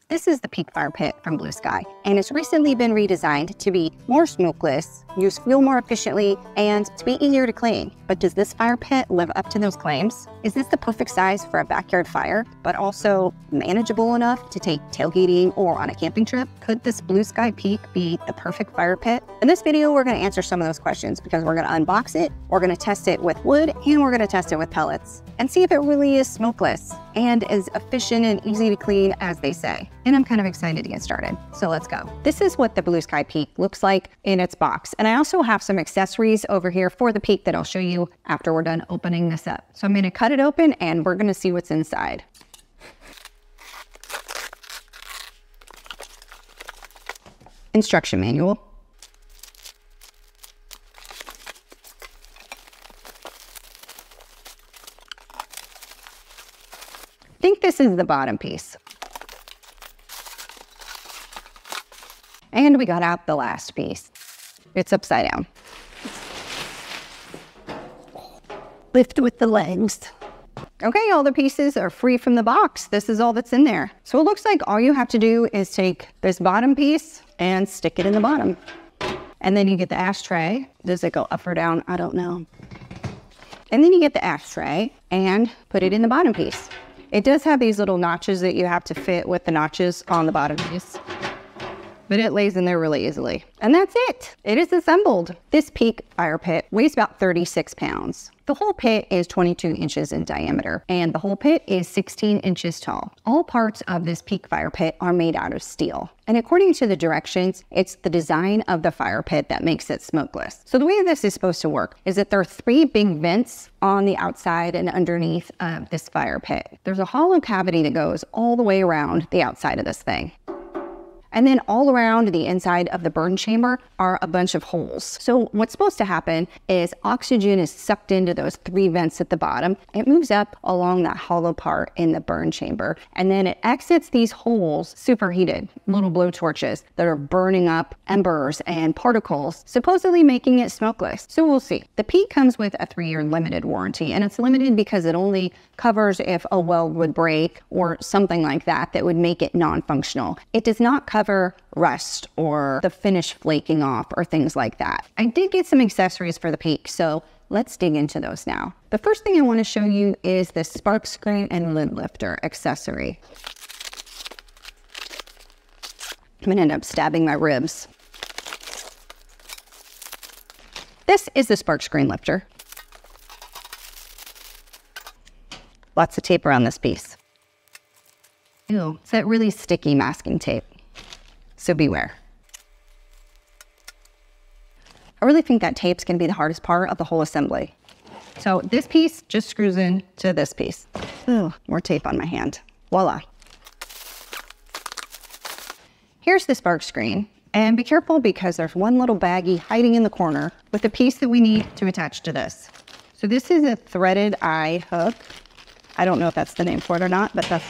This is the Peak Fire Pit from Blue Sky, and it's recently been redesigned to be more smokeless, use fuel more efficiently, and to be easier to clean. But does this fire pit live up to those claims? Is this the perfect size for a backyard fire, but also manageable enough to take tailgating or on a camping trip? Could this Blue Sky Peak be the perfect fire pit? In this video, we're gonna answer some of those questions because we're gonna unbox it, we're gonna test it with wood, and we're gonna test it with pellets, and see if it really is smokeless and as efficient and easy to clean as they say. And I'm kind of excited to get started. So let's go. This is what the Blue Sky Peak looks like in its box. And I also have some accessories over here for the Peak that I'll show you after we're done opening this up. So I'm gonna cut it open and we're gonna see what's inside. Instruction manual. I think this is the bottom piece. And we got out the last piece. It's upside down. Lift with the legs. Okay, all the pieces are free from the box. This is all that's in there. So it looks like all you have to do is take this bottom piece and stick it in the bottom. And then you get the ashtray. Does it go up or down? I don't know. And then you get the ashtray and put it in the bottom piece. It does have these little notches that you have to fit with the notches on the bottom piece, but it lays in there really easily. And that's it. It is assembled. This Peak fire pit weighs about 36 pounds. The whole pit is 22 inches in diameter, and the whole pit is 16 inches tall. All parts of this Peak fire pit are made out of steel. And according to the directions, it's the design of the fire pit that makes it smokeless. So the way this is supposed to work is that there are 3 big vents on the outside and underneath of this fire pit. There's a hollow cavity that goes all the way around the outside of this thing. And then all around the inside of the burn chamber are a bunch of holes. So what's supposed to happen is oxygen is sucked into those 3 vents at the bottom. It moves up along that hollow part in the burn chamber. And then it exits these holes superheated, little blow torches that are burning up embers and particles, supposedly making it smokeless. So we'll see. The Peak comes with a 3-year limited warranty, and it's limited because it only covers if a weld would break or something like that that would make it non-functional. It does not cover rust or the finish flaking off or things like that. I did get some accessories for the Peak, so let's dig into those now. The first thing I want to show you is the spark screen and lid lifter accessory. I'm gonna end up stabbing my ribs. This is the spark screen lifter. Lots of tape around this piece. Ew, it's that really sticky masking tape. So beware. I really think that tape's gonna be the hardest part of the whole assembly. So this piece just screws in to this piece. Ooh, more tape on my hand. Voila. Here's the spark screen. And be careful because there's one little baggie hiding in the corner with the piece that we need to attach to this. So this is a threaded eye hook. I don't know if that's the name for it or not, but that's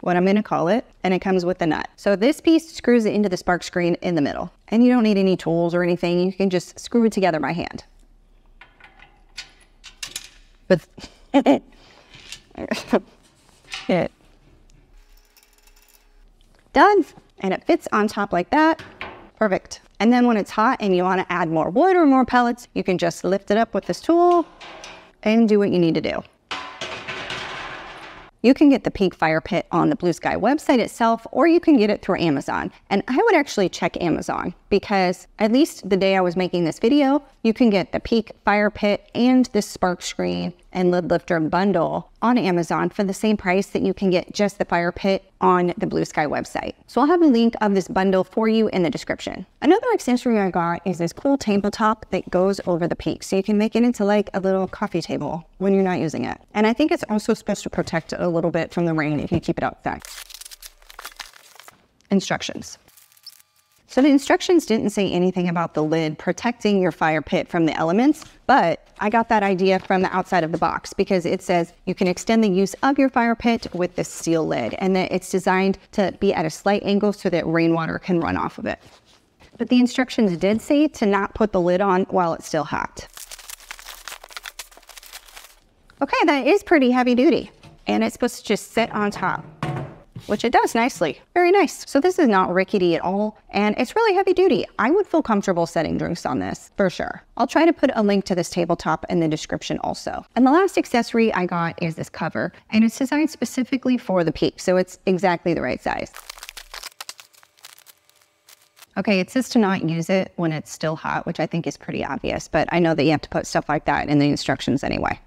what I'm gonna call it, and it comes with a nut. So this piece screws it into the spark screen in the middle, and you don't need any tools or anything. You can just screw it together by hand. But done, and it fits on top like that. Perfect. And then when it's hot and you wanna add more wood or more pellets, you can just lift it up with this tool and do what you need to do. You can get the Peak fire pit on the Blue Sky website itself, or you can get it through Amazon. And I would actually check Amazon because at least the day I was making this video, you can get the Peak fire pit and this spark screen and lid lifter bundle on Amazon for the same price that you can get just the fire pit on the Blue Sky website. So I'll have a link of this bundle for you in the description. Another accessory I got is this cool tabletop that goes over the Peak. So you can make it into like a little coffee table when you're not using it. And I think it's also supposed to protect it a little bit from the rain if you keep it outside. Instructions. So the instructions didn't say anything about the lid protecting your fire pit from the elements, but I got that idea from the outside of the box because it says you can extend the use of your fire pit with this steel lid, and that it's designed to be at a slight angle so that rainwater can run off of it. But the instructions did say to not put the lid on while it's still hot. Okay, that is pretty heavy duty, and it's supposed to just sit on top. which it does nicely. Very nice. So this is not rickety at all, and it's really heavy duty. I would feel comfortable setting drinks on this for sure. I'll try to put a link to this tabletop in the description also. And the last accessory I got is this cover, and it's designed specifically for the Peak, so it's exactly the right size. Okay, it says to not use it when it's still hot, which I think is pretty obvious, but I know that you have to put stuff like that in the instructions anyway.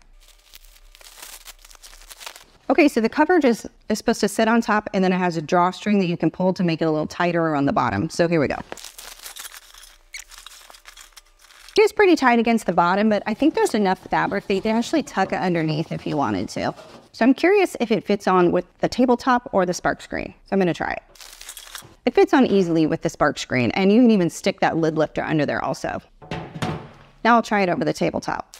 Okay, so the cover is supposed to sit on top, and then it has a drawstring that you can pull to make it a little tighter around the bottom. So here we go. It is pretty tight against the bottom, but I think there's enough fabric that you can actually tuck it underneath if you wanted to. So I'm curious if it fits on with the tabletop or the spark screen. So I'm gonna try it. It fits on easily with the spark screen, and you can even stick that lid lifter under there also. Now I'll try it over the tabletop.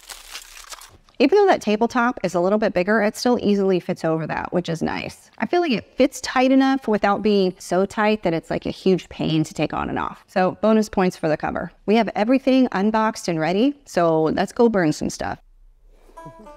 Even though that tabletop is a little bit bigger, it still easily fits over that, which is nice. I feel like it fits tight enough without being so tight that it's like a huge pain to take on and off. So bonus points for the cover. We have everything unboxed and ready, so let's go burn some stuff.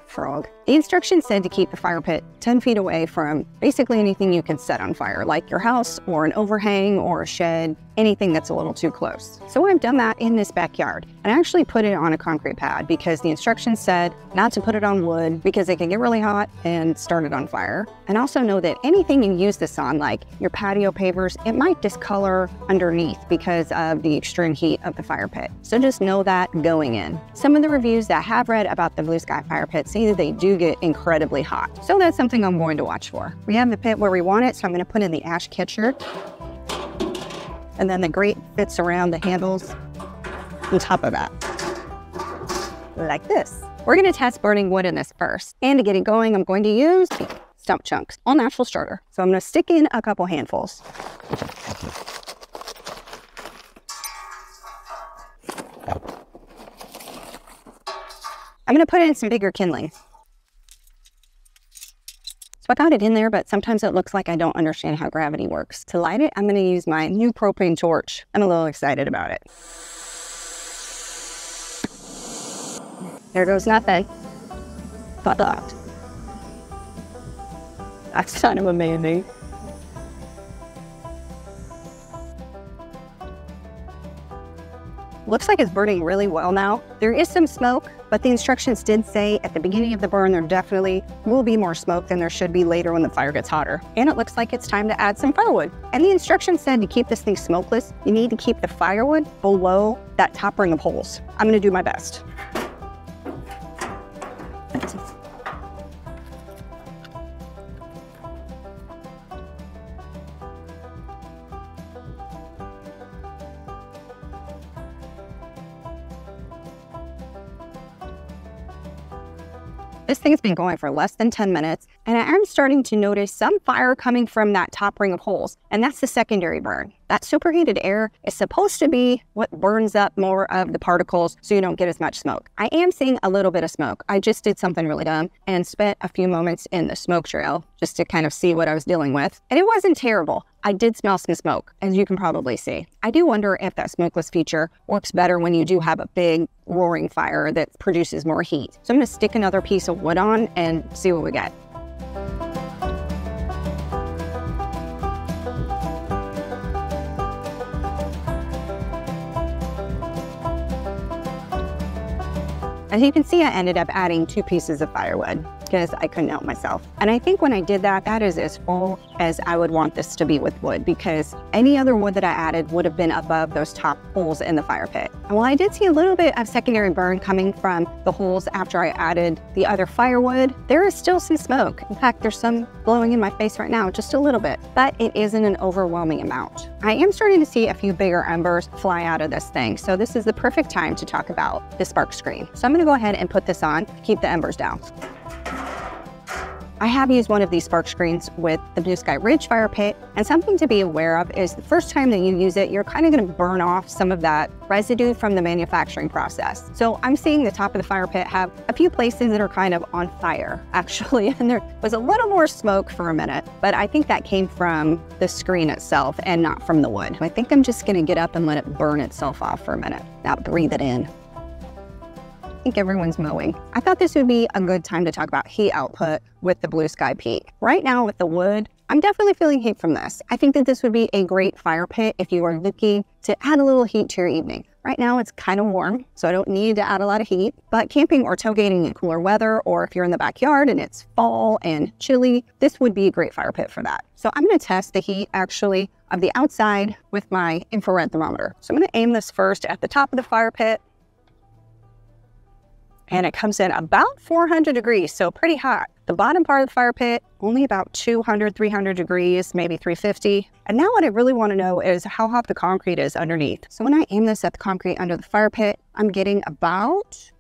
Frog. The instructions said to keep the fire pit 10 feet away from basically anything you can set on fire, like your house or an overhang or a shed, anything that's a little too close. So I've done that in this backyard. And I actually put it on a concrete pad because the instructions said not to put it on wood because it can get really hot and start it on fire. And also know that anything you use this on, like your patio pavers, it might discolor underneath because of the extreme heat of the fire pit. So just know that going in. Some of the reviews that I have read about the Blue Sky fire pit say that they do get incredibly hot. So that's something I'm going to watch for. We have the pit where we want it, so I'm going to put in the ash catcher. And then the grate fits around the handles on top of that, like this. We're going to test burning wood in this first. And to get it going, I'm going to use stump chunks, all natural starter. So I'm going to stick in a couple handfuls. I'm going to put in some bigger kindling. So I got it in there, but sometimes it looks like I don't understand how gravity works. To light it, I'm going to use my new propane torch. I'm a little excited about it. There goes nothing. But that's kind of amazing. Looks like it's burning really well now. There is some smoke, but the instructions did say at the beginning of the burn there definitely will be more smoke than there should be later when the fire gets hotter. And it looks like it's time to add some firewood. And the instructions said to keep this thing smokeless, you need to keep the firewood below that top ring of holes. I'm gonna do my best. This thing's been going for less than 10 minutes, and I am starting to notice some fire coming from that top ring of holes, and that's the secondary burn. That superheated air is supposed to be what burns up more of the particles so you don't get as much smoke. I am seeing a little bit of smoke. I just did something really dumb and spent a few moments in the smoke trail just to kind of see what I was dealing with, and it wasn't terrible. I did smell some smoke, as you can probably see. I do wonder if that smokeless feature works better when you do have a big roaring fire that produces more heat. So I'm gonna stick another piece of wood on and see what we get. As you can see, I ended up adding 2 pieces of firewood because I couldn't help myself. And I think when I did that, that is as full as I would want this to be with wood, because any other wood that I added would have been above those top holes in the fire pit. And while I did see a little bit of secondary burn coming from the holes after I added the other firewood, there is still some smoke. In fact, there's some blowing in my face right now, just a little bit, but it isn't an overwhelming amount. I am starting to see a few bigger embers fly out of this thing. So this is the perfect time to talk about the spark screen. So I'm gonna go ahead and put this on to keep the embers down. I have used one of these spark screens with the Blue Sky Ridge fire pit, and something to be aware of is the first time that you use it, you're kind of going to burn off some of that residue from the manufacturing process. So I'm seeing the top of the fire pit have a few places that are kind of on fire, actually, and there was a little more smoke for a minute, but I think that came from the screen itself and not from the wood. I think I'm just going to get up and let it burn itself off for a minute. Now breathe it in. I think everyone's mowing. I thought this would be a good time to talk about heat output with the Blue Sky Peak. Right now with the wood, I'm definitely feeling heat from this. I think that this would be a great fire pit if you are looking to add a little heat to your evening. Right now it's kind of warm, so I don't need to add a lot of heat, but camping or tailgating in cooler weather, or if you're in the backyard and it's fall and chilly, this would be a great fire pit for that. So I'm gonna test the heat actually of the outside with my infrared thermometer. So I'm gonna aim this first at the top of the fire pit, and it comes in about 400 degrees, so pretty hot. The bottom part of the fire pit, only about 200, 300 degrees, maybe 350. And now what I really want to know is how hot the concrete is underneath. So when I aim this at the concrete under the fire pit, I'm getting about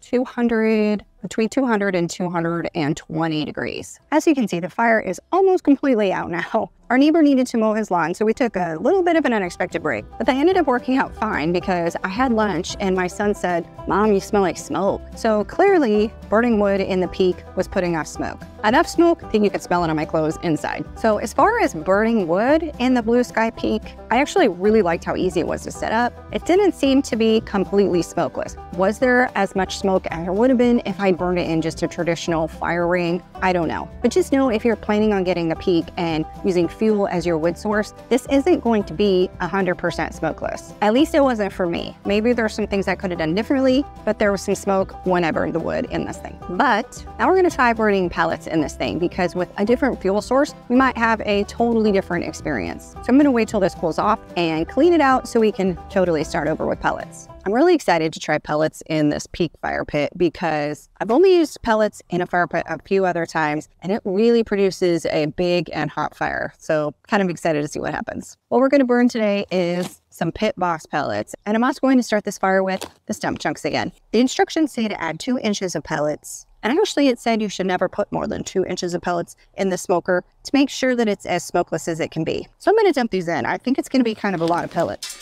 between 200 and 220 degrees. As you can see, the fire is almost completely out now. Our neighbor needed to mow his lawn, so we took a little bit of an unexpected break. But that ended up working out fine because I had lunch and my son said, "Mom, you smell like smoke." So clearly, burning wood in the peak was putting off smoke. Enough smoke that you could smell it on my clothes inside. So as far as burning wood in the blue sky peak, I actually really liked how easy it was to set up. It didn't seem to be completely smokeless. Was there as much smoke as there would have been if I burned it in just a traditional fire ring? I don't know. But just know if you're planning on getting a peak and using fuel as your wood source, this isn't going to be 100% smokeless. At least it wasn't for me. Maybe there's some things I could have done differently, but there was some smoke when I burned the wood in this thing. But now we're gonna try burning pellets in this thing, because with a different fuel source, we might have a totally different experience. So I'm gonna wait till this cools off and clean it out so we can totally start over with pellets. I'm really excited to try pellets in this peak fire pit because I've only used pellets in a fire pit a few other times, and it really produces a big and hot fire. So kind of excited to see what happens. What we're going to burn today is some pit box pellets, and I'm also going to start this fire with the stump chunks again. The instructions say to add 2 inches of pellets. And actually it said you should never put more than 2 inches of pellets in the smoker to make sure that it's as smokeless as it can be. So I'm going to dump these in. I think it's going to be kind of a lot of pellets.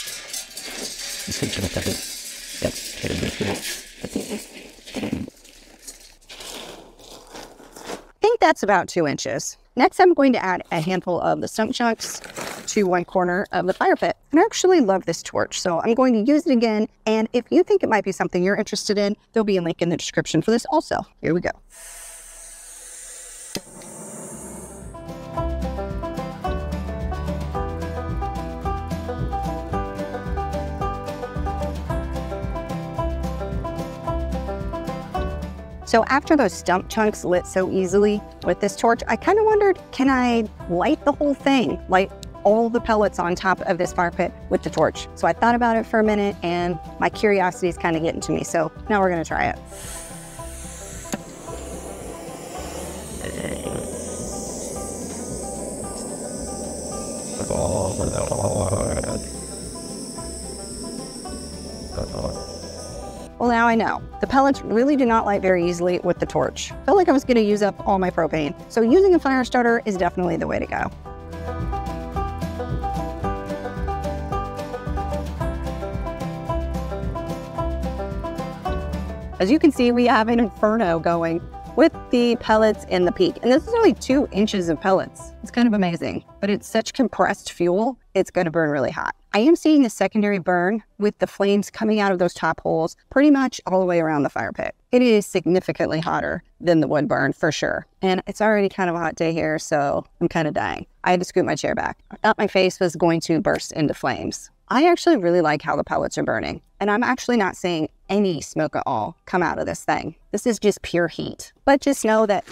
I think that's about 2 inches. Next, I'm going to add a handful of the stump chunks to one corner of the fire pit. And I actually love this torch, so I'm going to use it again. And if you think it might be something you're interested in, there'll be a link in the description for this also. Here we go. So after those stump chunks lit so easily with this torch, I kind of wondered, can I light the whole thing? Light all the pellets on top of this fire pit with the torch. So I thought about it for a minute and my curiosity is kind of getting to me. So now we're gonna try it. Well, now I know. The pellets really do not light very easily with the torch. I felt like I was gonna use up all my propane. So using a fire starter is definitely the way to go. As you can see, we have an inferno going with the pellets in the peak. And this is only 2 inches of pellets. It's kind of amazing, but it's such compressed fuel, it's gonna burn really hot. I am seeing the secondary burn with the flames coming out of those top holes pretty much all the way around the fire pit. It is significantly hotter than the wood burn for sure. And it's already kind of a hot day here, so I'm kind of dying. I had to scoot my chair back. I thought my face was going to burst into flames. I actually really like how the pellets are burning, and I'm actually not seeing any smoke at all come out of this thing. This is just pure heat. But just know that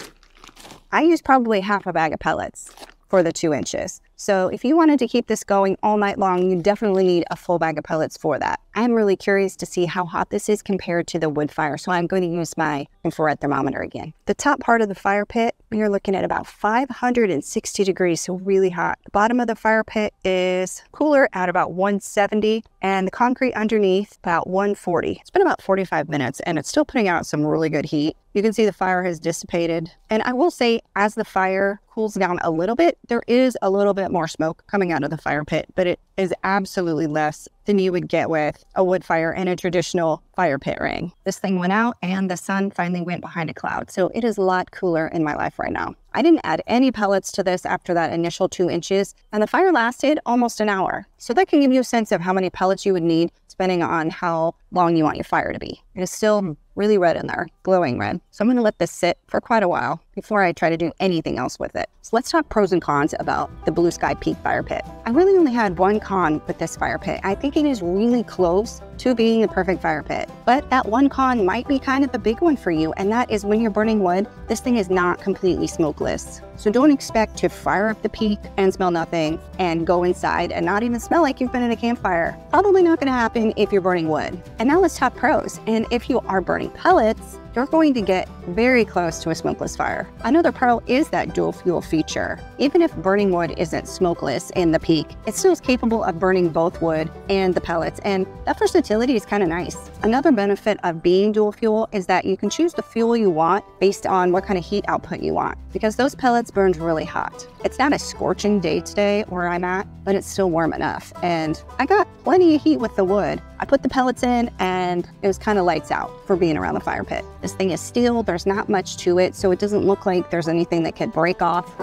I used probably half a bag of pellets for the 2 inches. So if you wanted to keep this going all night long, you definitely need a full bag of pellets for that. I'm really curious to see how hot this is compared to the wood fire, so I'm going to use my infrared thermometer again. The top part of the fire pit, we are looking at about 560 degrees, so really hot. The bottom of the fire pit is cooler at about 170, and the concrete underneath about 140. It's been about 45 minutes, and it's still putting out some really good heat. You can see the fire has dissipated. And I will say, as the fire cools down a little bit, there is a little bit more smoke coming out of the fire pit, but it is absolutely less than you would get with a wood fire and a traditional fire pit ring. This thing went out and the sun finally went behind a cloud. So it is a lot cooler in my life right now. I didn't add any pellets to this after that initial 2 inches, and the fire lasted almost an hour. So that can give you a sense of how many pellets you would need depending on how long you want your fire to be. It is still really red in there, glowing red. So I'm gonna let this sit for quite a while before I try to do anything else with it. So let's talk pros and cons about the Blue Sky Peak fire pit. I really only had one con with this fire pit. I think it is really close to being the perfect fire pit, but that one con might be kind of a big one for you, and that is when you're burning wood, this thing is not completely smokeless. So don't expect to fire up the peak and smell nothing and go inside and not even smell like you've been in a campfire. Probably not gonna happen if you're burning wood. And now let's talk pros. And if you are burning pellets, you're going to get very close to a smokeless fire. Another pro is that dual fuel feature. Even if burning wood isn't smokeless in the peak, it still is capable of burning both wood and the pellets, and that versatility is kind of nice. Another benefit of being dual fuel is that you can choose the fuel you want based on what kind of heat output you want, because those pellets burn really hot. It's not a scorching day today where I'm at, but it's still warm enough, and I got plenty of heat with the wood. I put the pellets in and it was kind of lights out for being around the fire pit. This thing is steel, there's not much to it, so it doesn't look like there's anything that could break off.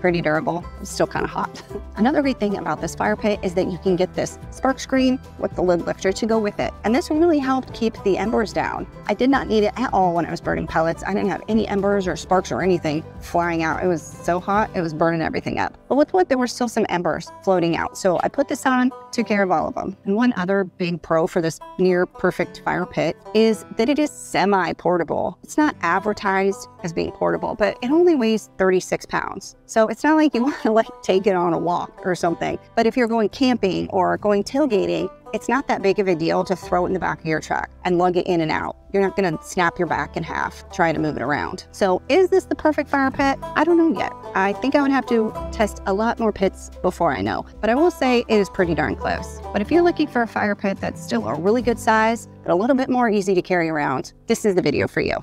Pretty durable, it's still kind of hot. Another great thing about this fire pit is that you can get this spark screen with the lid lifter to go with it. And this really helped keep the embers down. I did not need it at all when I was burning pellets. I didn't have any embers or sparks or anything flying out. It was so hot, it was burning everything up. But with wood, there were still some embers floating out. So I put this on, took care of all of them. And one other big pro for this near perfect fire pit is that it is semi-portable. It's not advertised as being portable, but it only weighs 36 pounds. So it's not like you want to take it on a walk or something. But if you're going camping or going tailgating, it's not that big of a deal to throw it in the back of your truck and lug it in and out. You're not gonna snap your back in half trying to move it around. So is this the perfect fire pit? I don't know yet. I think I would have to test a lot more pits before I know, but I will say it is pretty darn close. But if you're looking for a fire pit that's still a really good size, but a little bit more easy to carry around, this is the video for you.